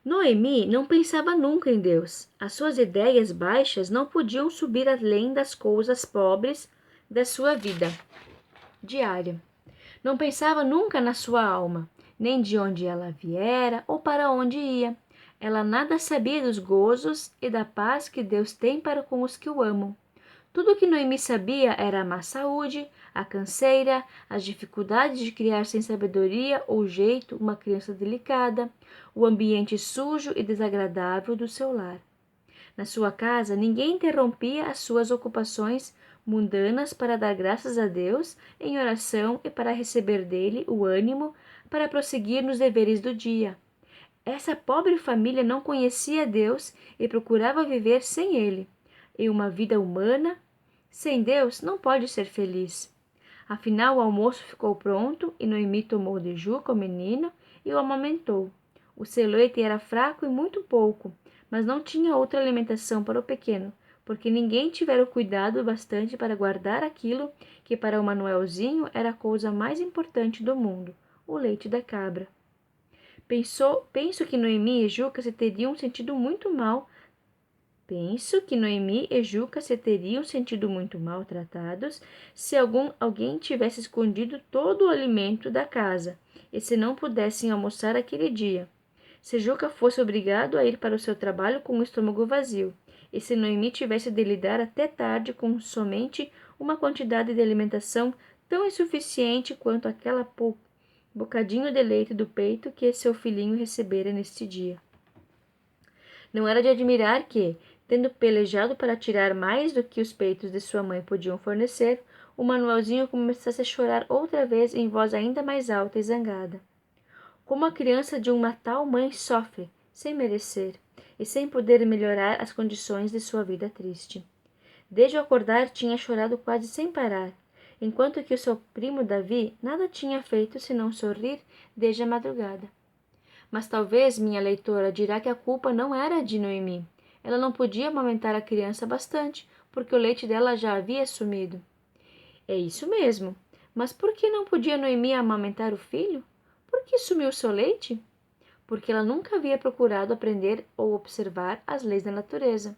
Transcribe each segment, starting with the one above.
Noemi não pensava nunca em Deus. As suas ideias baixas não podiam subir além das coisas pobres da sua vida diária. Não pensava nunca na sua alma, nem de onde ela viera ou para onde ia. Ela nada sabia dos gozos e da paz que Deus tem para com os que o amam. Tudo o que Noemi sabia era a má saúde, a canseira, as dificuldades de criar sem sabedoria ou jeito uma criança delicada, o ambiente sujo e desagradável do seu lar. Na sua casa, ninguém interrompia as suas ocupações mundanas para dar graças a Deus em oração e para receber dele o ânimo para prosseguir nos deveres do dia. Essa pobre família não conhecia Deus e procurava viver sem ele. Em uma vida humana, sem Deus, não pode ser feliz. Afinal, o almoço ficou pronto e Noemi tomou de Juca o menino e o amamentou. O seu leite era fraco e muito pouco, mas não tinha outra alimentação para o pequeno, porque ninguém tivera o cuidado bastante para guardar aquilo que para o Manuelzinho era a coisa mais importante do mundo, o leite da cabra. Penso que Noemi e Juca se teriam sentido muito mal. Penso que Noemi e Juca se teriam sentido muito maltratados se alguém tivesse escondido todo o alimento da casa e se não pudessem almoçar aquele dia. Se Juca fosse obrigado a ir para o seu trabalho com o estômago vazio, e se Noemi tivesse de lidar até tarde com somente uma quantidade de alimentação tão insuficiente quanto aquela bocadinho de leite do peito que seu filhinho recebera neste dia. Não era de admirar que, tendo pelejado para tirar mais do que os peitos de sua mãe podiam fornecer, o Manuelzinho começasse a chorar outra vez em voz ainda mais alta e zangada. Como a criança de uma tal mãe sofre, sem merecer, e sem poder melhorar as condições de sua vida triste. Desde o acordar tinha chorado quase sem parar, enquanto que o seu primo Davi nada tinha feito senão sorrir desde a madrugada. Mas talvez minha leitora dirá que a culpa não era de Noemi. Ela não podia amamentar a criança bastante, porque o leite dela já havia sumido. É isso mesmo. Mas por que não podia Noemi amamentar o filho? Por que sumiu seu leite? Porque ela nunca havia procurado aprender ou observar as leis da natureza.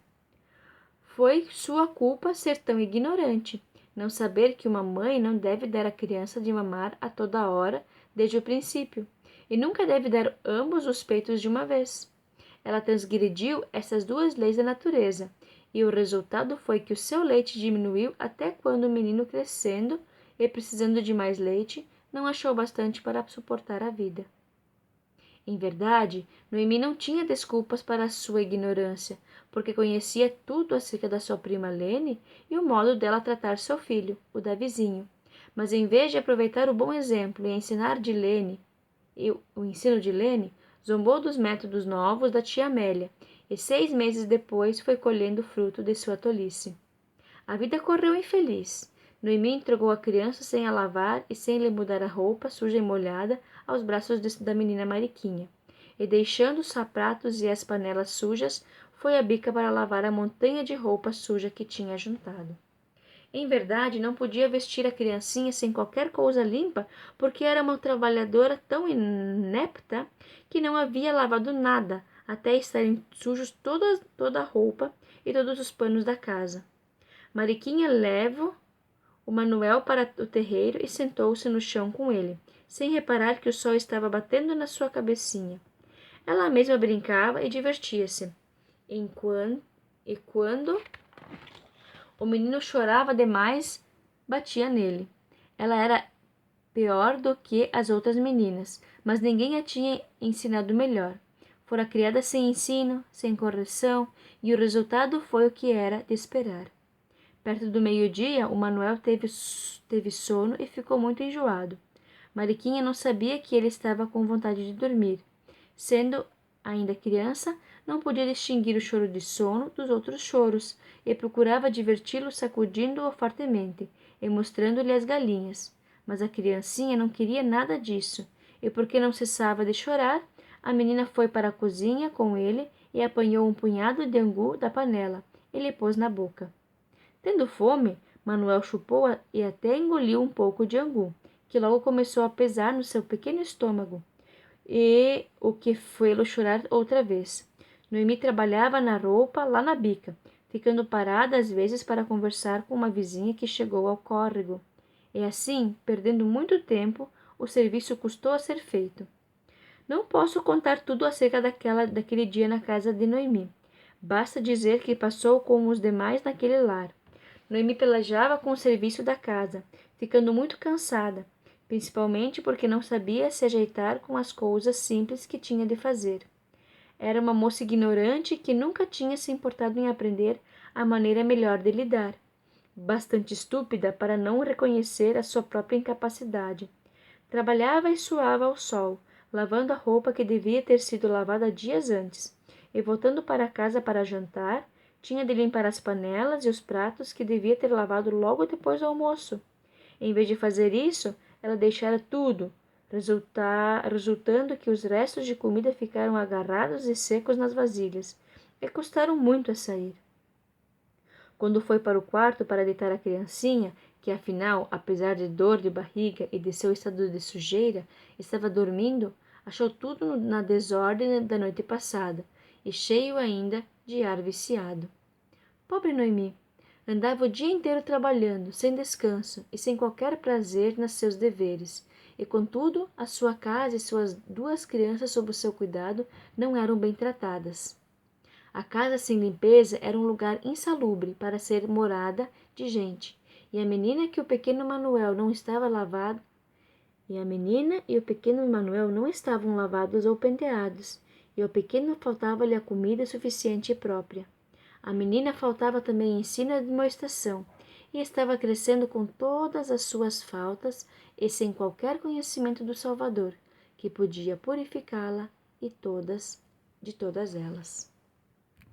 Foi sua culpa ser tão ignorante, não saber que uma mãe não deve dar à criança de mamar a toda hora desde o princípio, e nunca deve dar ambos os peitos de uma vez. Ela transgrediu essas duas leis da natureza, e o resultado foi que o seu leite diminuiu até quando o menino, crescendo e precisando de mais leite, não achou bastante para suportar a vida. Em verdade, Noemi não tinha desculpas para a sua ignorância, porque conhecia tudo acerca da sua prima Lene e o modo dela tratar seu filho, o Davizinho. Mas em vez de aproveitar o bom exemplo e ensinar de Lene, o ensino de Lene, zombou dos métodos novos da tia Amélia, e 6 meses depois foi colhendo o fruto de sua tolice. A vida correu infeliz. Noemi entregou a criança sem a lavar e sem lhe mudar a roupa suja e molhada aos braços da menina Mariquinha, e deixando os sapatos e as panelas sujas, foi à bica para lavar a montanha de roupa suja que tinha juntado. Em verdade, não podia vestir a criancinha sem qualquer coisa limpa, porque era uma trabalhadora tão inepta que não havia lavado nada, até estarem sujos toda a roupa e todos os panos da casa. Mariquinha levou o Manuel para o terreiro e sentou-se no chão com ele, sem reparar que o sol estava batendo na sua cabecinha. Ela mesma brincava e divertia-se. E quando o menino chorava demais, batia nele. Ela era pior do que as outras meninas, mas ninguém a tinha ensinado melhor. Fora criada sem ensino, sem correção, e o resultado foi o que era de esperar. Perto do meio-dia, o Manuel teve sono e ficou muito enjoado. Mariquinha não sabia que ele estava com vontade de dormir. Sendo ainda criança, não podia distinguir o choro de sono dos outros choros e procurava diverti-lo sacudindo-o fortemente e mostrando-lhe as galinhas. Mas a criancinha não queria nada disso, e porque não cessava de chorar, a menina foi para a cozinha com ele e apanhou um punhado de angu da panela e lhe pôs na boca. Tendo fome, Manuel chupou e até engoliu um pouco de angu, que logo começou a pesar no seu pequeno estômago. e o que fê-lo chorar outra vez. Noemi trabalhava na roupa lá na bica, ficando parada às vezes para conversar com uma vizinha que chegou ao córrego. E assim, perdendo muito tempo, o serviço custou a ser feito. Não posso contar tudo acerca daquele dia na casa de Noemi. Basta dizer que passou como os demais naquele lar. Noemi pelejava com o serviço da casa, ficando muito cansada, principalmente porque não sabia se ajeitar com as coisas simples que tinha de fazer. Era uma moça ignorante que nunca tinha se importado em aprender a maneira melhor de lidar, bastante estúpida para não reconhecer a sua própria incapacidade. Trabalhava e suava ao sol, lavando a roupa que devia ter sido lavada dias antes, e voltando para casa para jantar, tinha de limpar as panelas e os pratos que devia ter lavado logo depois do almoço. Em vez de fazer isso, ela deixara tudo, resultando que os restos de comida ficaram agarrados e secos nas vasilhas, e custaram muito a sair. Quando foi para o quarto para deitar a criancinha, que afinal, apesar de dor de barriga e de seu estado de sujeira, estava dormindo, achou tudo na desordem da noite passada, e cheio ainda de ar viciado. Pobre Noemi! Andava o dia inteiro trabalhando, sem descanso e sem qualquer prazer nos seus deveres, e contudo a sua casa e suas 2 crianças sob o seu cuidado não eram bem tratadas. A casa sem limpeza era um lugar insalubre para ser morada de gente, e a menina e o pequeno Manuel não estavam lavados ou penteados, e ao pequeno faltava-lhe a comida suficiente e própria. A menina faltava também ensino e demonstração, e estava crescendo com todas as suas faltas e sem qualquer conhecimento do Salvador, que podia purificá-la de todas elas.